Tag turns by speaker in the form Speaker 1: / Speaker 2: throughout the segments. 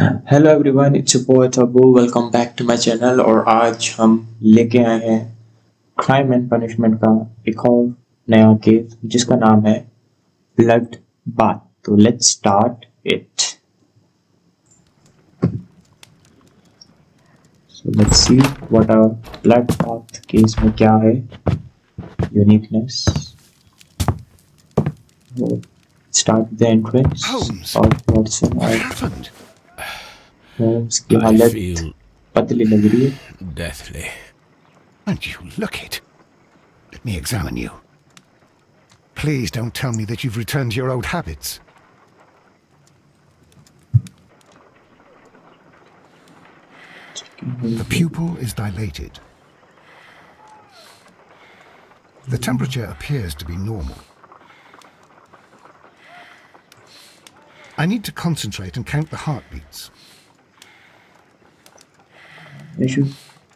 Speaker 1: Hello everyone, it's your boy Abu. Welcome back to my channel. और आज हम लेके आए हैं क्राइम एंड पनिशमेंट का एक और नया केस जिसका नाम है ब्लड बाथ। तो let's start it. So let's see what a blood bath case में क्या है uniqueness. Start the entrance
Speaker 2: Holmes,
Speaker 1: और वाटसन
Speaker 2: what
Speaker 1: और
Speaker 2: happened?
Speaker 1: होम्स की
Speaker 3: I
Speaker 1: हालत
Speaker 3: feel
Speaker 1: पतली लग रही है।
Speaker 3: deathly.
Speaker 2: And you look it. Let me examine you. Please don't tell me that you've returned to your old habits. The pupil is dilated. The temperature appears to be normal. I need to concentrate and count the heartbeats.
Speaker 1: Issue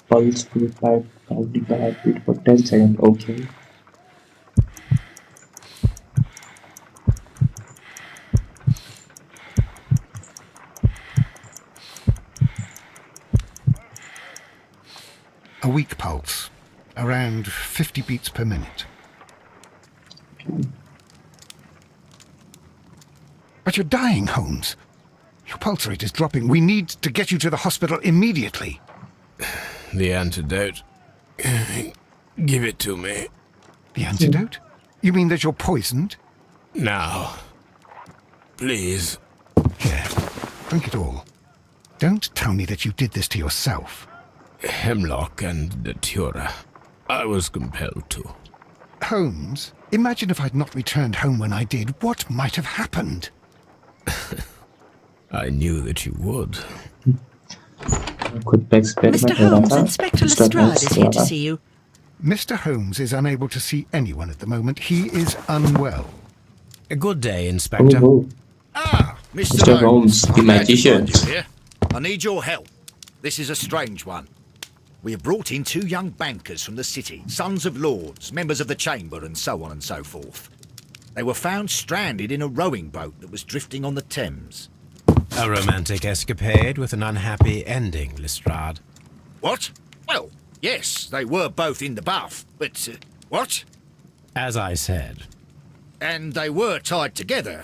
Speaker 1: pulse to type counting the heartbeat for 10 seconds. Okay.
Speaker 2: A weak pulse, around 50 beats per minute. But you're dying, Holmes. Your pulse rate is dropping. We need to get you to the hospital immediately.
Speaker 3: The antidote. Give it to me.
Speaker 2: The antidote? You mean that you're poisoned?
Speaker 3: Now. Please.
Speaker 2: Here, drink it all. Don't tell me that you did this to yourself.
Speaker 3: Hemlock and Datura. I was compelled to.
Speaker 2: Holmes, imagine if I'd not returned home when I did. What might have happened?
Speaker 3: I knew that you would.
Speaker 1: खुद पे experiment
Speaker 4: Mr.
Speaker 1: हो रहा
Speaker 4: Holmes,
Speaker 1: था
Speaker 4: Inspector
Speaker 1: mister
Speaker 4: Lestrade
Speaker 1: Holmes
Speaker 4: is here to
Speaker 1: द्वारा।
Speaker 4: see you.
Speaker 2: Mr. Holmes is unable to see anyone at the moment. He is unwell.
Speaker 3: A good day, Inspector.
Speaker 1: ओहो,
Speaker 5: Ah, Mr.
Speaker 1: Mr. Holmes, the
Speaker 5: I'm glad to
Speaker 1: magician.
Speaker 5: find you here. I need your help. This is a strange one. We have brought in two young bankers from the city, sons of lords, members of the chamber, and so on and so forth. They were found stranded in a rowing boat that was drifting on the Thames.
Speaker 3: A romantic escapade with an unhappy ending, Lestrade.
Speaker 5: What? Well, yes, they were both in the bath, but what?
Speaker 3: As I said,
Speaker 5: And they were tied together.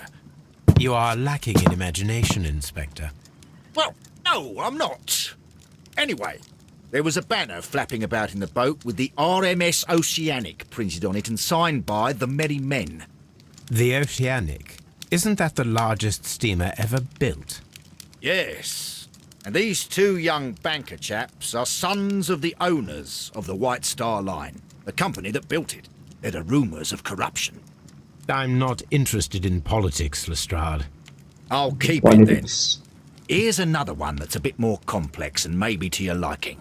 Speaker 3: you are lacking in imagination, Inspector.
Speaker 5: Well, no, I'm not. Anyway, there was a banner flapping about in the boat with the RMS Oceanic printed on it and signed by the Merry Men.
Speaker 3: The Oceanic. Isn't that the largest steamer ever built?
Speaker 5: Yes. And these two young banker chaps are sons of the owners of the White Star Line, the company that built it. There are rumours of corruption.
Speaker 3: I'm not interested in politics, Lestrade.
Speaker 5: I'll keep it then.
Speaker 1: Politics.
Speaker 5: Here's another one that's a bit more complex and maybe to your liking.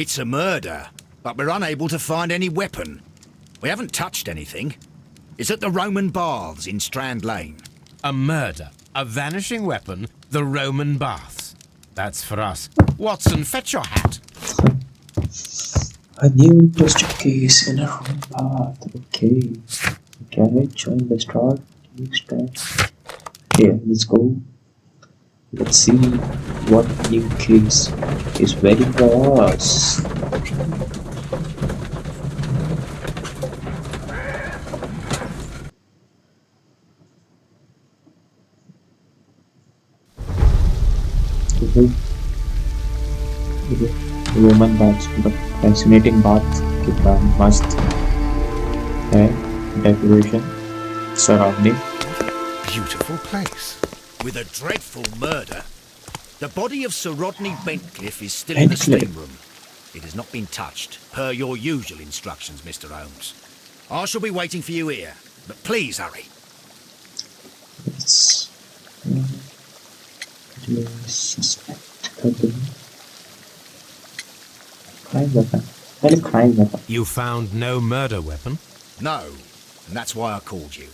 Speaker 5: It's a murder, but we're unable to find any weapon. We haven't touched anything. It's at the Roman Baths in Strand Lane.
Speaker 3: A murder, a vanishing weapon, the Roman baths. That's for us. Watson, fetch your hat.
Speaker 1: A new twisted case in a wrong path. Okay. क्या है? Join the start. Okay, let's go. Let's see what new case is waiting for us. Roman bath, मतलब fascinating bath, कितना मस्त है decoration surrounding.
Speaker 2: Beautiful place.
Speaker 5: With a dreadful murder. The body of Sir Rodney Bentcliffe is still in the
Speaker 1: Bentcliffe.
Speaker 5: steam room. It has not been touched, per your usual instructions, Mr. Holmes. I shall be waiting for you here, but please hurry.
Speaker 1: It's suspect crime weapon. Well, crime weapon.
Speaker 3: You found no murder weapon?
Speaker 5: No, and that's why I called you.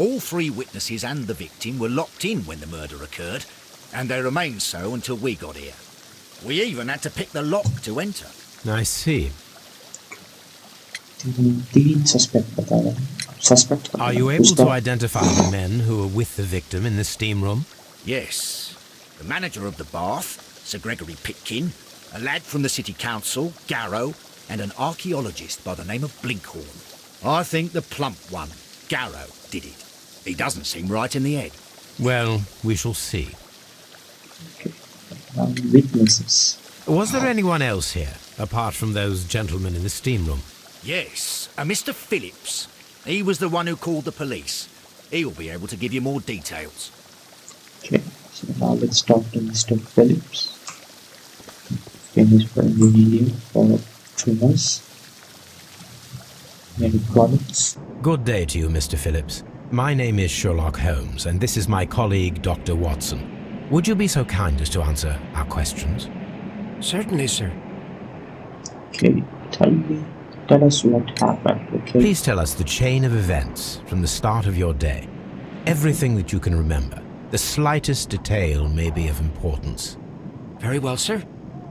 Speaker 5: All three witnesses and the victim were locked in when the murder occurred, and they remained so until we got here. We even had to pick the lock to enter.
Speaker 3: I see.
Speaker 1: तीन suspect बता रहे हैं। Suspect
Speaker 3: Are you able to identify the men who were with the victim in the steam room?
Speaker 5: Yes. the manager of the bath, Sir Gregory Pitkin, a lad from the city council, Garrow, and an archaeologist by the name of Blinkhorn. I think the plump one, Garrow, did it. He doesn't seem right in the head.
Speaker 3: Well, we shall see.
Speaker 1: Okay. Now witnesses.
Speaker 3: Was there anyone else here, apart from those gentlemen in the steam room?
Speaker 5: Yes, a Mr. Phillips. He was the one who called the police. He'll be able to give you more details.
Speaker 1: Okay, so now let's talk to Mr. Phillips. Famous for engineering for trimmers, many products.
Speaker 3: Good day to you, Mr. Phillips. My name is Sherlock Holmes, and this is my colleague, Dr. Watson. Would you be so kind as to answer our questions?
Speaker 4: Certainly, sir.
Speaker 1: Okay, tell us what happened, okay?
Speaker 3: Please tell us the chain of events from the start of your day. Everything that you can remember. The slightest detail may be of importance.
Speaker 4: Very well, sir.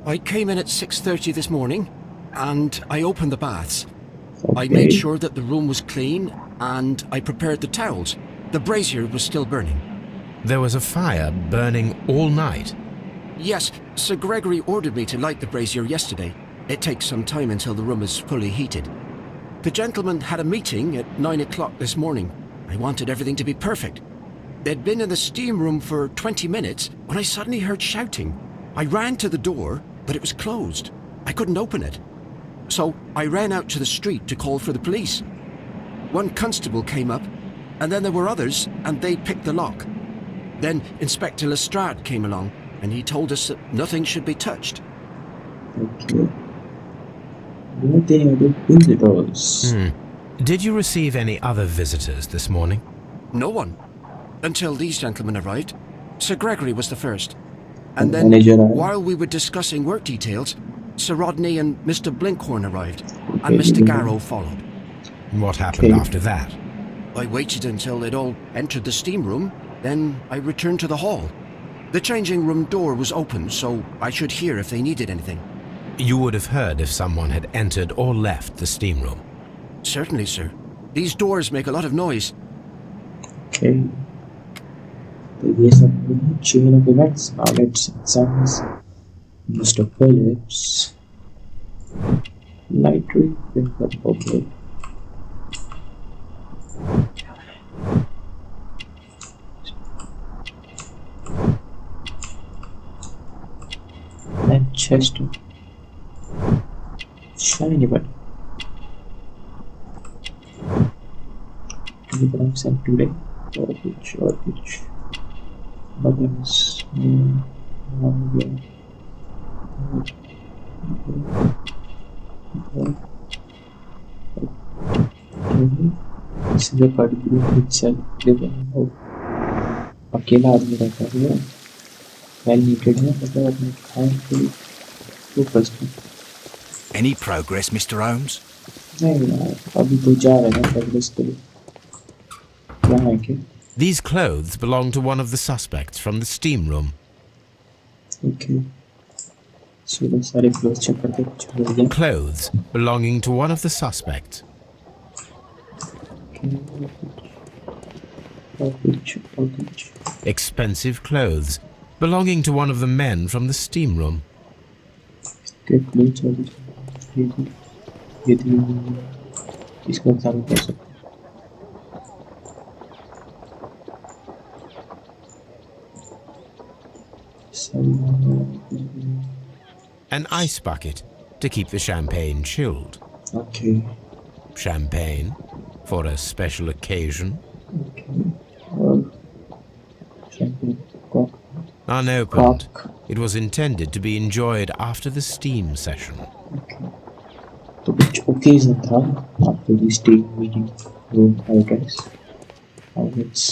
Speaker 4: I came in at 6:30 this morning, and I opened the baths. I
Speaker 1: Okay.
Speaker 4: made sure that the room was clean, and I prepared the towels. The brazier was still burning.
Speaker 3: There was a fire burning all night.
Speaker 4: Yes, Sir Gregory ordered me to light the brazier yesterday. It takes some time until the room is fully heated. The gentlemen had a meeting at 9 o'clock this morning. I wanted everything to be perfect. They'd been in the steam room for 20 minutes when I suddenly heard shouting. I ran to the door, but it was closed. I couldn't open it. So I ran out to the street to call for the police. One constable came up, and then there were others, and they picked the lock. Then Inspector Lestrade came along, and he told us that nothing should be touched.
Speaker 1: Okay. Were there other visitors?
Speaker 3: Did you receive any other visitors this morning?
Speaker 4: No one. Until these gentlemen arrived. Sir Gregory was the first.
Speaker 1: And
Speaker 4: And then,
Speaker 1: manager arrived?
Speaker 4: while we were discussing work details, Sir Rodney and Mr. Blinkhorn arrived,
Speaker 1: Okay,
Speaker 4: and Mr.
Speaker 1: you
Speaker 4: Garrow followed.
Speaker 3: What happened
Speaker 1: Okay.
Speaker 3: after that?
Speaker 4: I waited until they'd all entered the steam room, then I returned to the hall. The changing room door was open, so I should hear if they needed anything.
Speaker 3: You would have heard if someone had entered or left the steam room.
Speaker 4: Certainly, sir. These doors make a lot of noise.
Speaker 1: Okay. There is a chain of events. Now let's examine Mr. Phillips. Light ring, okay. Manchester. Shiny button. Telegrams and today. Which buttons. This is a particular itself. अकेला आदमी रहता है well needed है मतलब अपने काम के focus में
Speaker 5: Any progress, Mr. Holmes?
Speaker 1: नहीं यार अभी तो जा रहे हैं प्रोग्रेस के लिए क्या है कि
Speaker 3: These clothes belong to one of the suspects from the steam room.
Speaker 1: Okay सुबह सारे क्लोज चेक करके चलो गया
Speaker 3: Clothes belonging to one of the suspects. Expensive clothes belonging to one of the men from the steam room.
Speaker 1: के close ये थी इसका exam कर सकते
Speaker 3: An ice bucket to keep the champagne chilled.
Speaker 1: Okay
Speaker 3: Champagne for a special occasion.
Speaker 1: और champagne कॉक
Speaker 3: Unopened.
Speaker 1: Cock.
Speaker 3: It was intended to be enjoyed after the steam session.
Speaker 1: तो कुछ ओकेजन था after the steam meeting room I guess और it's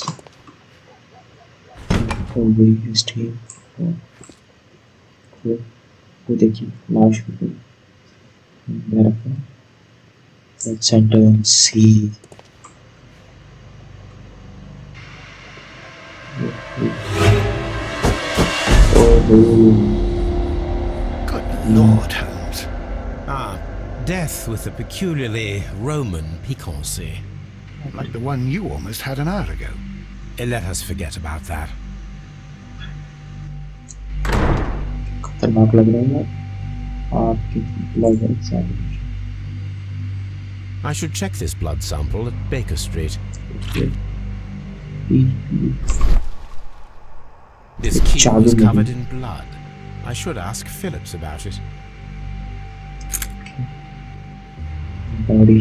Speaker 1: over steam वो देखिए लाश को रखा let's enter and see
Speaker 2: Good Lord, Holmes.
Speaker 3: Ah, death with a peculiarly Roman piquancy.
Speaker 2: Like the one you almost had an hour ago.
Speaker 3: Let us forget about that.
Speaker 1: खतरनाक लग रहा है आपकी blood examination.
Speaker 3: I should check this blood sample at Baker Street. This key was covered in blood. I should ask Phillips about it.
Speaker 1: Body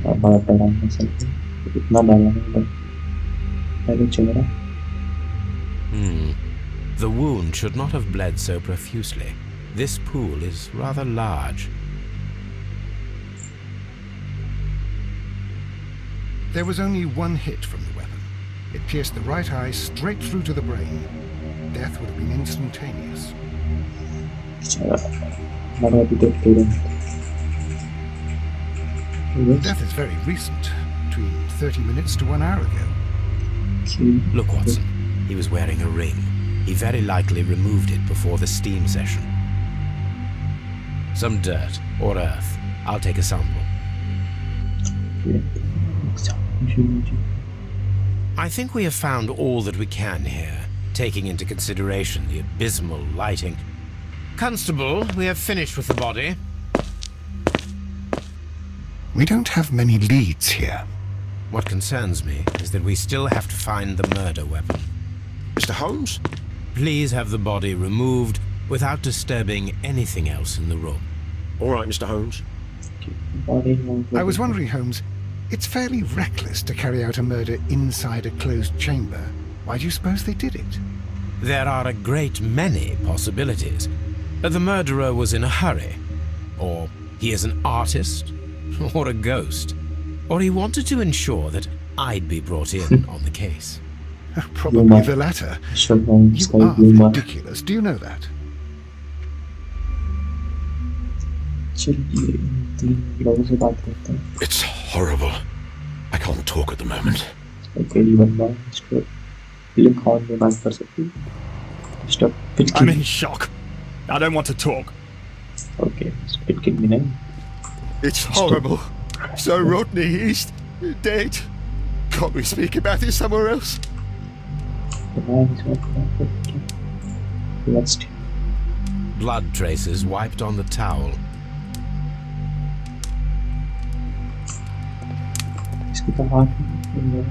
Speaker 1: बड़ा बड़ा muscle इतना डाला नहीं पहले चेहरा।
Speaker 3: The wound should not have bled so profusely. This pool is rather large.
Speaker 2: There was only one hit from the weapon. It pierced the right eye straight through to the brain. Death would have been instantaneous. Death is very recent, between 30 minutes to 1 hour ago.
Speaker 3: Look, Watson. He was wearing a ring. He very likely removed it before the steam session. Some dirt or earth. I'll take a sample. I think we have found all that we can here, taking into consideration the abysmal lighting. Constable, we have finished with the body.
Speaker 2: We don't have many leads here.
Speaker 3: What concerns me is that we still have to find the murder weapon.
Speaker 6: Mr. Holmes?
Speaker 3: Please have the body removed without disturbing anything else in the room.
Speaker 6: All right, Mr. Holmes.
Speaker 2: I was wondering, Holmes, it's fairly reckless to carry out a murder inside a closed chamber. Why do you suppose they did it?
Speaker 3: There are a great many possibilities. The murderer was in a hurry, or he is an artist, or a ghost, or he wanted to ensure that I'd be brought in on the case.
Speaker 2: Probably the latter. You are ridiculous. Do you know that?
Speaker 6: It's horrible. I can't talk at the moment.
Speaker 7: I'm in shock. I don't want to talk.
Speaker 1: Okay, spit king me nahi.
Speaker 6: It's horrible. So Rodney, he's dead. Can't we speak about it somewhere else?
Speaker 3: Blood traces wiped on the towel.
Speaker 1: इसकी तो हाथ में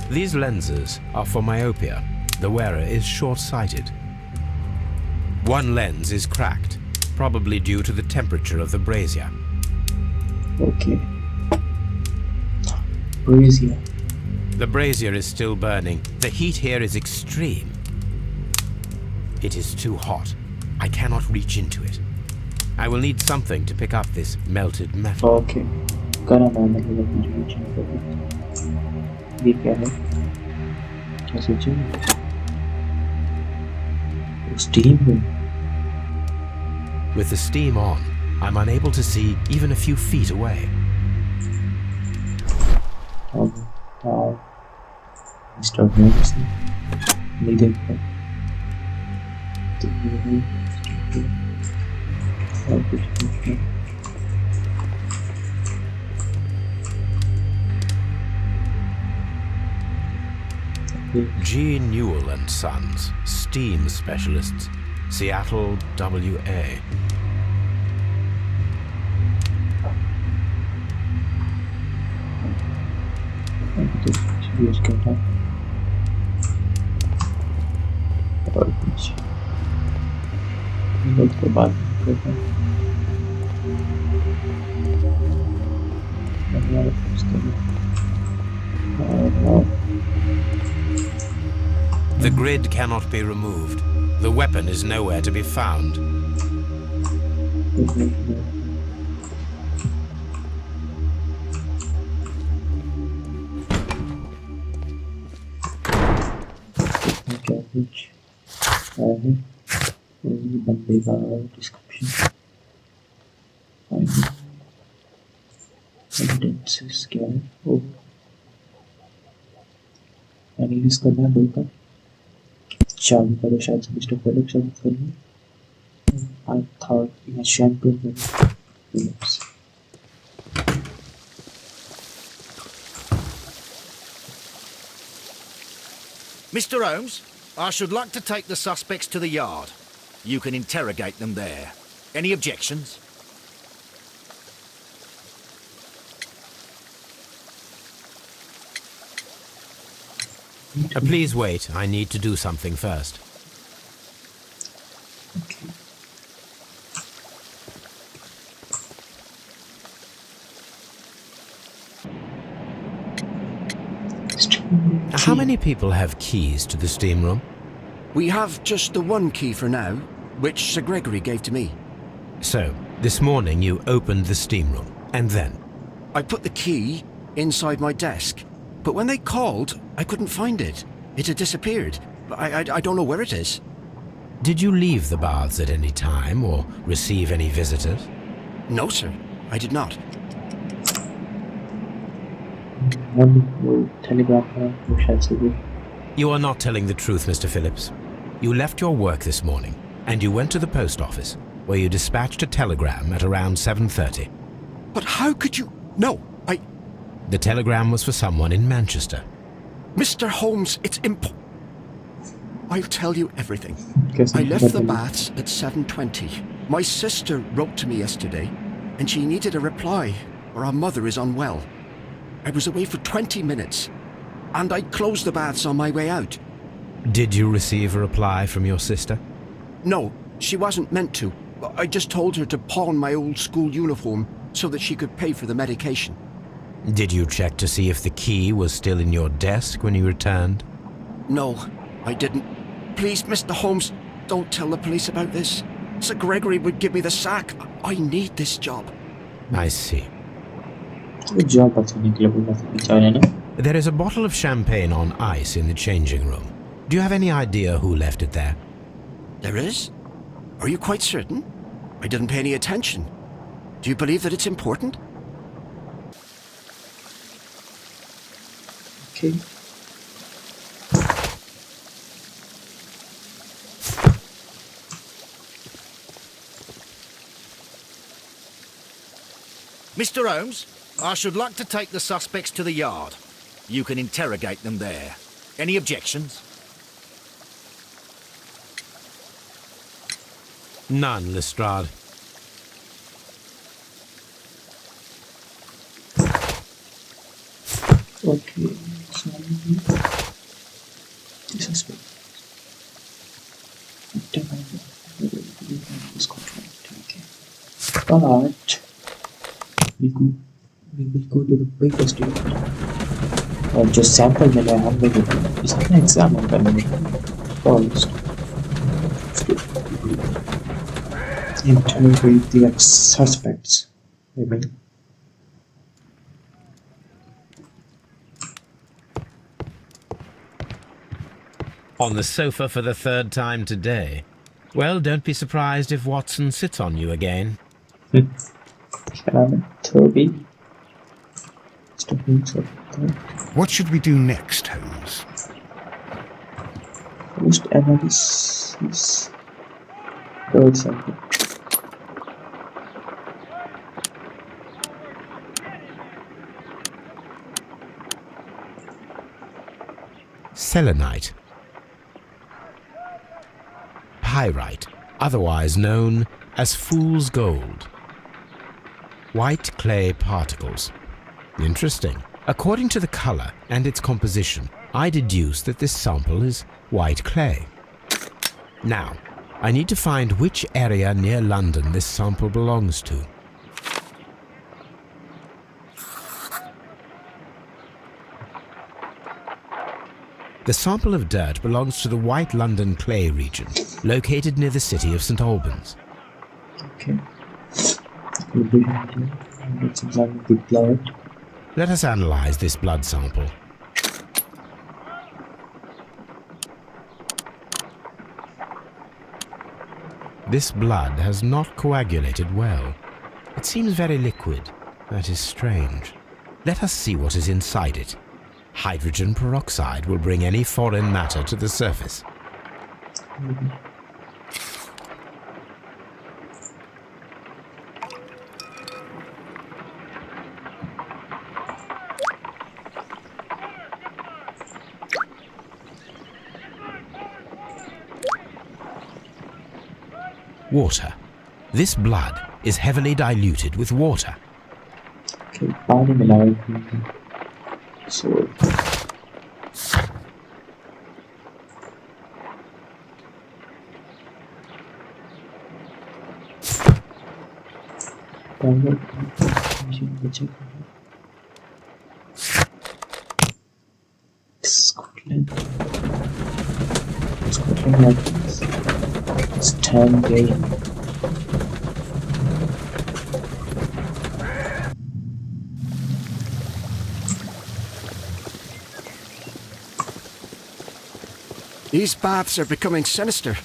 Speaker 3: These lenses are for myopia. The wearer is short-sighted. One lens is cracked, probably due to the temperature of the brazier.
Speaker 1: Okay. Brazier.
Speaker 3: The brazier is still burning. The heat here is extreme. It is too hot. I cannot reach into it. I will need something to pick up this melted metal.
Speaker 1: Okay. करा मैंने ये क्या है? कैसे चल? Steam.
Speaker 3: With the steam on, I'm unable to see even a few feet away.
Speaker 1: Mr. Holmes, needed.
Speaker 3: G. Newell and Sons, steam specialists, Seattle, WA.
Speaker 1: और कुछ के बाद
Speaker 3: The grid cannot be removed. The weapon is nowhere to be found.
Speaker 1: बंदे का description evidences क्या है वो analysis करना है दो का चालू करो शायद से मिस्टर फिलिप्स सब करना I thought in a champion Phillips.
Speaker 5: Mr. Holmes, I should like to take the suspects to the yard. You can interrogate them there. Any objections?
Speaker 3: Please wait. I need to do something first.
Speaker 1: Okay.
Speaker 3: How many people have keys to the steam room?
Speaker 4: We have just the one key for now, which Sir Gregory gave to me.
Speaker 3: So, this morning you opened the steam room, and then?
Speaker 4: I put the key inside my desk, but when they called, I couldn't find it. It had disappeared. I don't know where it is.
Speaker 3: Did you leave the baths at any time, or receive any visitors?
Speaker 4: No, sir, I did not.
Speaker 3: You are not telling the truth, Mr. Phillips. You left your work this morning, and you went to the post office, where you dispatched a telegram at around 7:30.
Speaker 4: But how could you... No,
Speaker 3: The telegram was for someone in Manchester.
Speaker 4: Mr. Holmes, it's I'll tell you everything. I left the baths at 7:20. My sister wrote to me yesterday, and she needed a reply, or our mother is unwell. I was away for 20 minutes, and I closed the baths on my way out.
Speaker 3: Did you receive a reply from your sister?
Speaker 4: No, she wasn't meant to. I just told her to pawn my old school uniform so that she could pay for the medication.
Speaker 3: Did you check to see if the key was still in your desk when you returned?
Speaker 4: No, I didn't. Please, Mr. Holmes, don't tell the police about this. Sir Gregory would give me the sack. I need this job.
Speaker 3: I see.
Speaker 1: Good job बताने के लिए बोला था बेचारे ने.
Speaker 3: There is a bottle of champagne on ice in the changing room. Do you have any idea who left it there?
Speaker 4: There is? Are you quite certain? I didn't pay any attention. Do you believe that it's important?
Speaker 1: Okay.
Speaker 5: Mr. Holmes, I should like to take the suspects to the yard. You can interrogate them there. Any objections?
Speaker 3: None, Lestrade.
Speaker 1: Okay. So this is good. This contract. Okay. But we will go to the paper statement. और जो sample मिला है हमें इसका examine करने first interrogate the suspects. Maybe.
Speaker 3: On the sofa for the third time today. Well, don't be surprised if Watson sits on you again.
Speaker 1: Toby.
Speaker 2: What should we do next, Holmes?
Speaker 1: Post analysis. Third sample.
Speaker 3: Selenite. Pyrite, otherwise known as fool's gold. White clay particles. Interesting. According to the color and its composition, I deduce that this sample is white clay. Now, I need to find which area near London this sample belongs to. The sample of dirt belongs to the White London clay region, located near the city of St. Albans.
Speaker 1: Okay. Let's examine the blood.
Speaker 3: Let us analyze this blood sample. This blood has not coagulated well. It seems very liquid. That is strange. Let us see what is inside it. Hydrogen peroxide will bring any foreign matter to the surface. water. This blood is heavily diluted with water.
Speaker 1: Okay, पानी मिलाया so Scotland like this. Stand game.
Speaker 4: These baths are becoming sinister.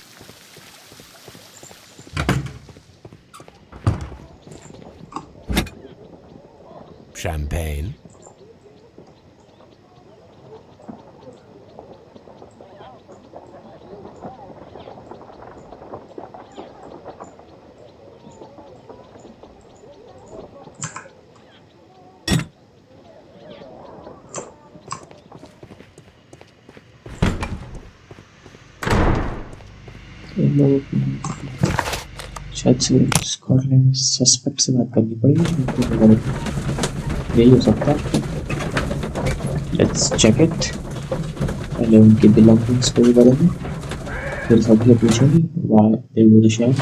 Speaker 3: Champagne.
Speaker 1: शायद से Scotland में suspect से बात करनी पड़ेगी यही हो सकता है लेट्स चेक इट पहले उनके बिलोंगिंग्स को करेंगे फिर सबसे पूछेंगे why they were share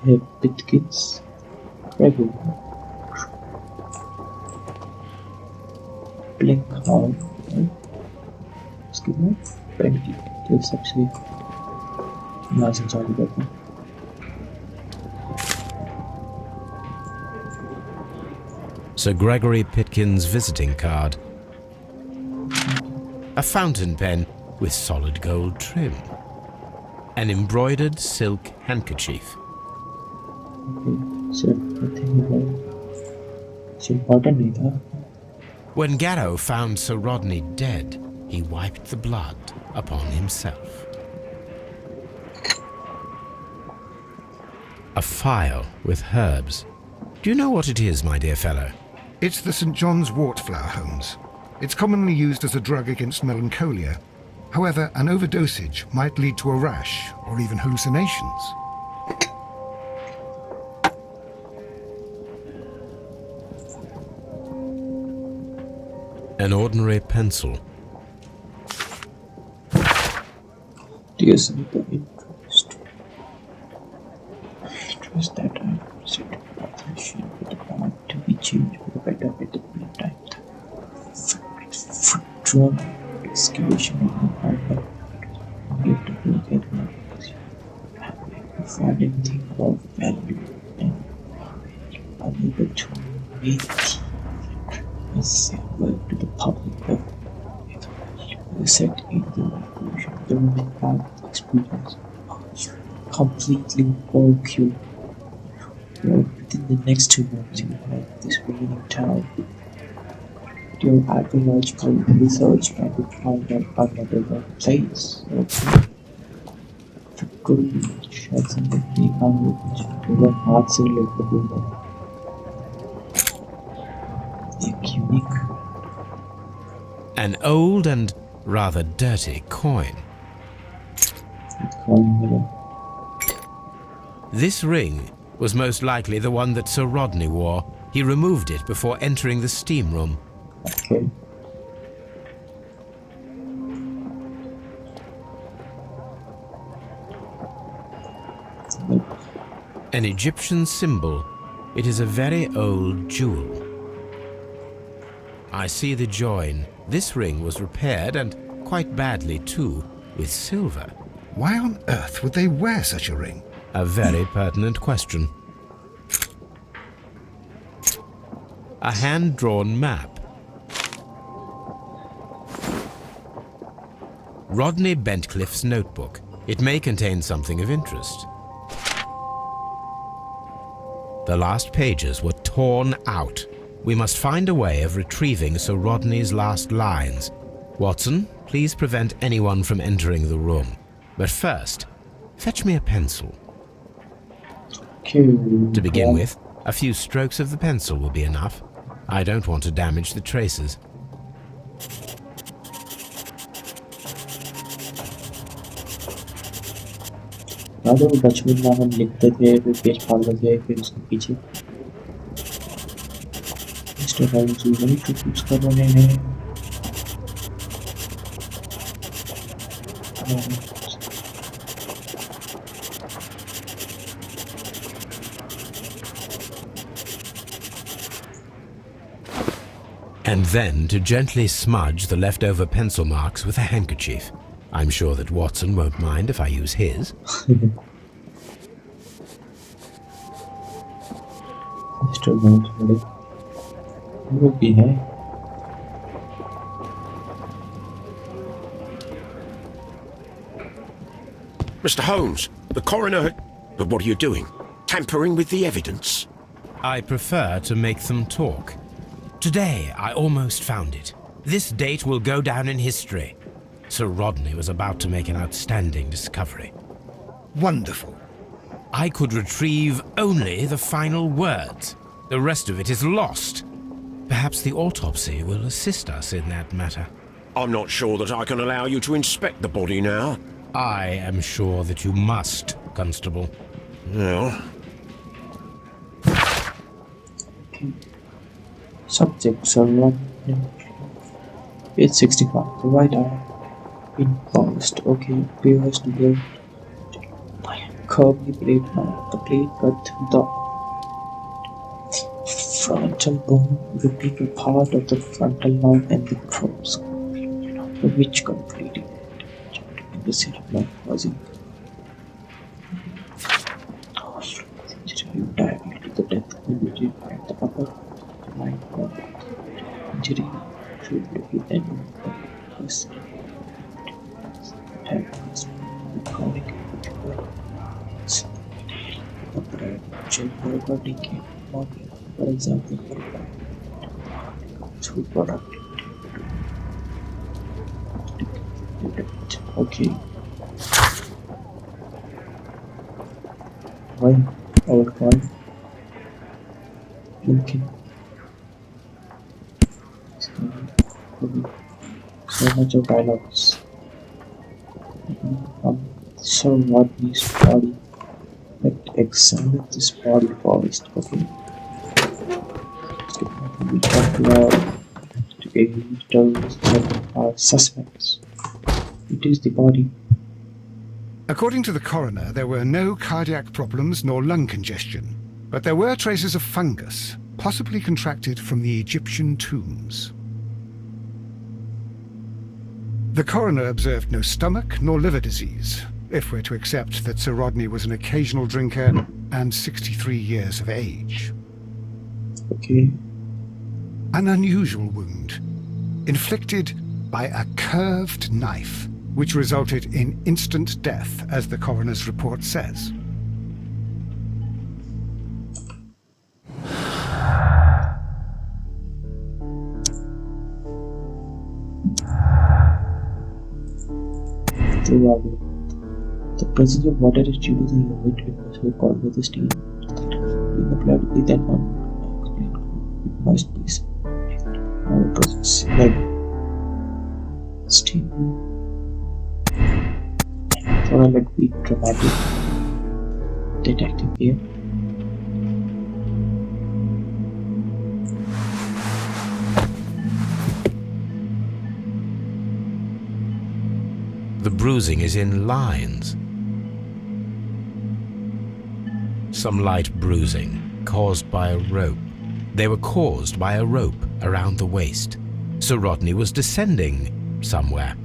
Speaker 1: Hey, bit kids. Regular. Blink hard. Excuse me. Thank you. तो सबसे यहाँ से चालू करते हैं.
Speaker 3: Sir Gregory Pitkin's visiting card. A fountain pen with solid gold trim. An embroidered silk handkerchief.
Speaker 1: Okay, so I think it's important नहीं था.
Speaker 3: When Garrow found Sir Rodney dead, he wiped the blood upon himself. A phial with herbs. Do you know what it is, my dear fellow?
Speaker 2: It's the St. John's wort flower, Holmes. It's commonly used as a drug against melancholia. However, an overdosage might lead to a rash or even hallucinations.
Speaker 3: An ordinary pencil.
Speaker 1: Do you see the interest that I set position with the point to be changed with a better development type? Drug excavation of the pipe. Get to look at my find anything of value and unable to make it to the public of set in the conclusion. The women have experience completely broke you. Within the next 2 months, you have this reading town. Your archaeological research can be found on another place. The good shots in the one hard to look the woman. Unique.
Speaker 3: An old and rather dirty coin. This ring was most likely the one that Sir Rodney wore. He removed it before entering the steam room.
Speaker 1: Okay.
Speaker 3: An Egyptian symbol. It is a very old jewel. I see the join. This ring was repaired, and quite badly too, with silver.
Speaker 2: Why on earth would they wear such a ring?
Speaker 3: A very pertinent question. A hand-drawn map. Rodney Bentcliffe's notebook. It may contain something of interest. The last pages were torn out. We must find a way of retrieving Sir Rodney's last lines. Watson, please prevent anyone from entering the room. But first, fetch me a pencil.
Speaker 1: Okay.
Speaker 3: To begin with, a few strokes of the pencil will be enough. I don't want to damage the traces.
Speaker 1: राजा वो बचपन में हम लिखते थे फिर page फाड़ते थे फिर उसके पीछे मिस्टर होम्स वही तो कुछ कर रहे हैं
Speaker 3: And then to gently smudge the leftover pencil marks with a handkerchief. I'm sure that Watson won't mind if I use his.
Speaker 1: Mister Holmes बड़े वो भी है
Speaker 8: Mr. Holmes, the coroner... But what are you doing? Tampering with the evidence?
Speaker 3: I prefer to make them talk. Today, I almost found it. This date will go down in history. Sir Rodney was about to make an outstanding discovery.
Speaker 2: Wonderful.
Speaker 3: I could retrieve only the final words. The rest of it is lost. Perhaps the autopsy will assist us in that matter.
Speaker 8: I'm not sure that I can allow you to inspect the body now.
Speaker 3: I am sure that you must, Constable.
Speaker 8: Well...
Speaker 1: Subjects are not page 65 the right eye in paused okay pierced with curvy blade now the blade cut the frontal bone repeated part of the frontal lobe and the cross which completed the cerebellum causing diving to the death immediately at the upper line of injury should be then was chronic for example food product okay why our call okay so much of dialogues so what is body let's examine this body first okay we talk about editors that are suspects it is the body.
Speaker 2: According to the coroner, there were no cardiac problems nor lung congestion, but there were traces of fungus, possibly contracted from the Egyptian tombs. The coroner observed no stomach nor liver disease, if we're to accept that Sir Rodney was an occasional drinker and 63 years of age.
Speaker 1: Okay.
Speaker 2: An unusual wound, inflicted by a curved knife, which resulted in instant death, as the coroner's report says.
Speaker 1: The presence of water is due to the humid atmosphere caused by the steam. In the blood, it then unexplained. It must be another process like steam. Or let be dramatic detective here.
Speaker 3: The bruising is in lines. Some light bruising caused by a rope. They were caused by a rope around the waist. Sir Rodney was descending somewhere.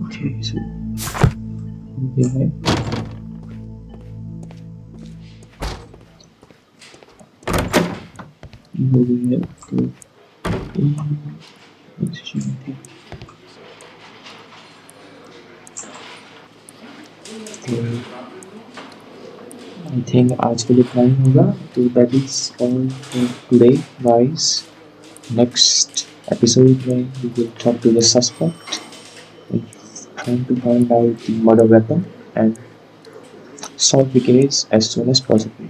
Speaker 1: Okay, so here we have to I think आज के लिए इतना ही होगा. तो that is all for today guys. Next episode में we will talk to the suspect trying to find out the murder weapon and solve the case as soon as possible.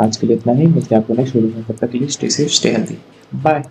Speaker 1: आज के लिए इतना ही. मिलते हैं आपको नेक्स्ट वीडियो में. तब तक के लिए stay safe, stay healthy. Bye.